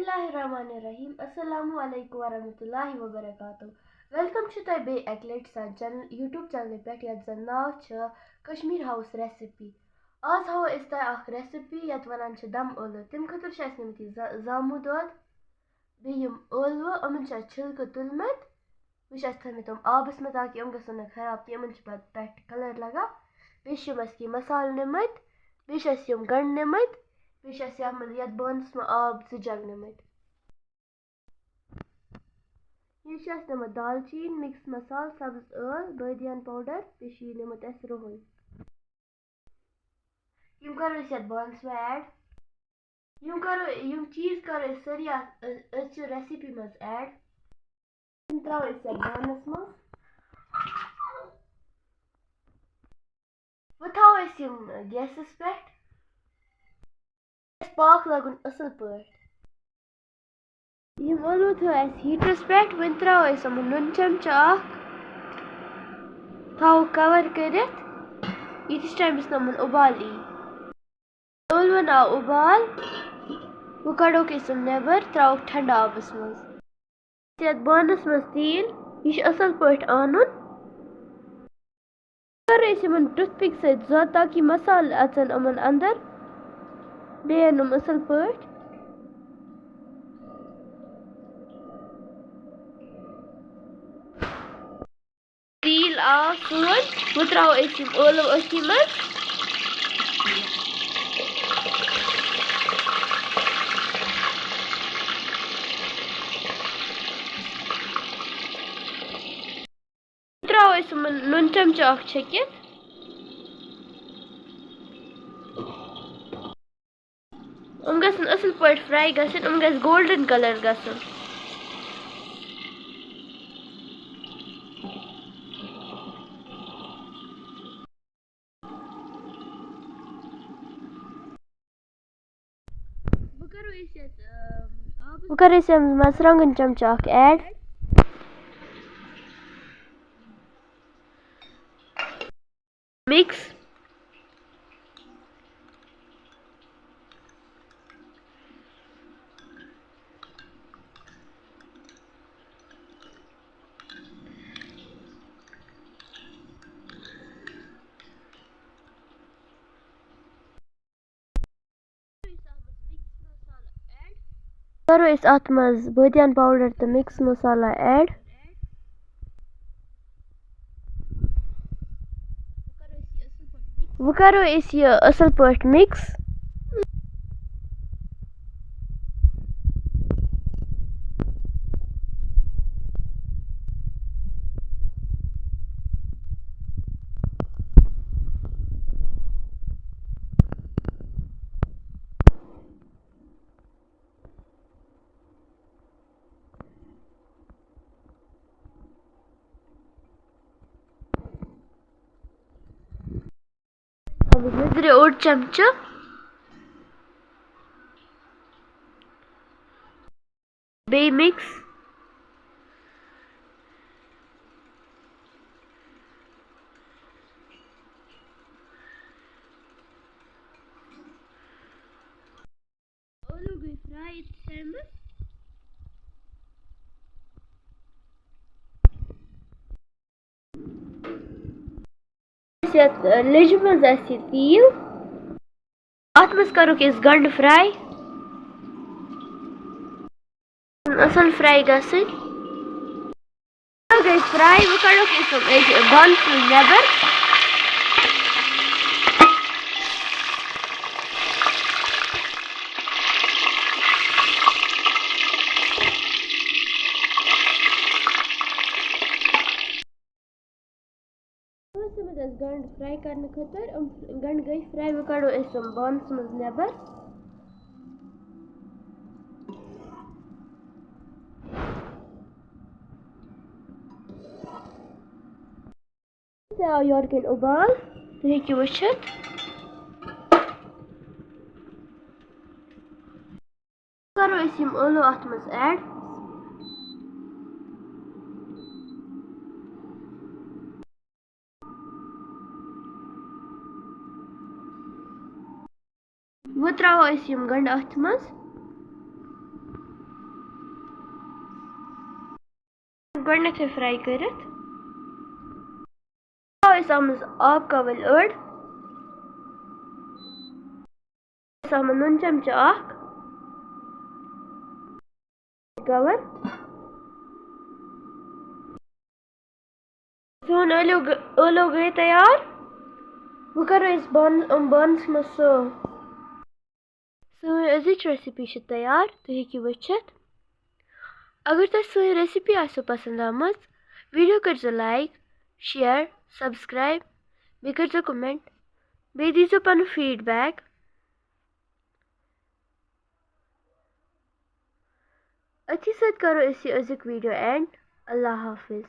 Bismillahirrahmanirrahim. Assalamu alaikum warahmatullahi wabarakatuh. Welcome to the Bay Athlete channel YouTube channel pet yat zan naw ch Kashmir House recipe. Az haw is ta akh recipe yat wanan ch dam olu. Tim khatur sh asnimti zamu dod beyum olu amun ch chilka tulmat. Wish asthametum abas में ताकि उनका सुन खराब थी अमन चुपत PAT colour लगा विशुम अस्की मसाल निमत wish अस्यम गंड निमत wish अस्यम यत bones में आब से जग निमत ये शस निमत दालचीन मिक्स मसाल सब्ज ٲl badian powder विशी निमत अस रोहन यम करो इस यत बॉन्स में ऐड यम चीज करो सरिया अस रेसिपी में add Throw is a bonus move. What how is your guess suspect? Spark lagun asal pert. You follow to as heat respect when throw is a nun chamcha. Throw cover keret. Each time is namun ubali. All one a ubal. Bukado is never throw thanda abismas. यत बानस मज तेल यह असल पट आनुन कर Yemen toothpick सत जो ताकि मसाल अचन अमन अंदर बेनुम असल पट तेल आव सोन वो त्राव ٲlव अथी मज nun chamcha akh chekit gasan asal pait fry gasan gas golden color gasan bu karo is masrangan chamcha akh add mix करो इस अत मज badian powder तो mix मसाला ऐड वो करो इस ये असल पट मिक्स अब ओट चमचा बे मिक्स आलू गई फ्राई इस लिज मज तेल अत मज करो गंड फ्राई असल फ्राई गई फ्राई वो कड़ो बॉन्स नेबर गंड फ्राई करने खतर गंड गई फ्राई वो कड़ो बॉन्स मज नेबर आव योरकन उबाल तुम हेकि वुचित करो यम ٲlव अत मज ऐड वो त्राव यम गंड अत मज गोडनेथे फ्राई करित इस आमज आब कवल अड़ इस आम नुन चमच कवर सोन आलू गए तैयार वो करो इस बॉन्स में सर्व सोन अजिच रेसिपी तैयार तुम हेकि वुचित अगर तुम सोन रेसिपी आसो पसंद आमज वीडियो कर लाइक शेयर सब्सक्राइब बे कर कमेंट बे दीजो पन फीडबैक अथी सत करो इस अजुक वीडियो एंड अल्लाह हाफिज।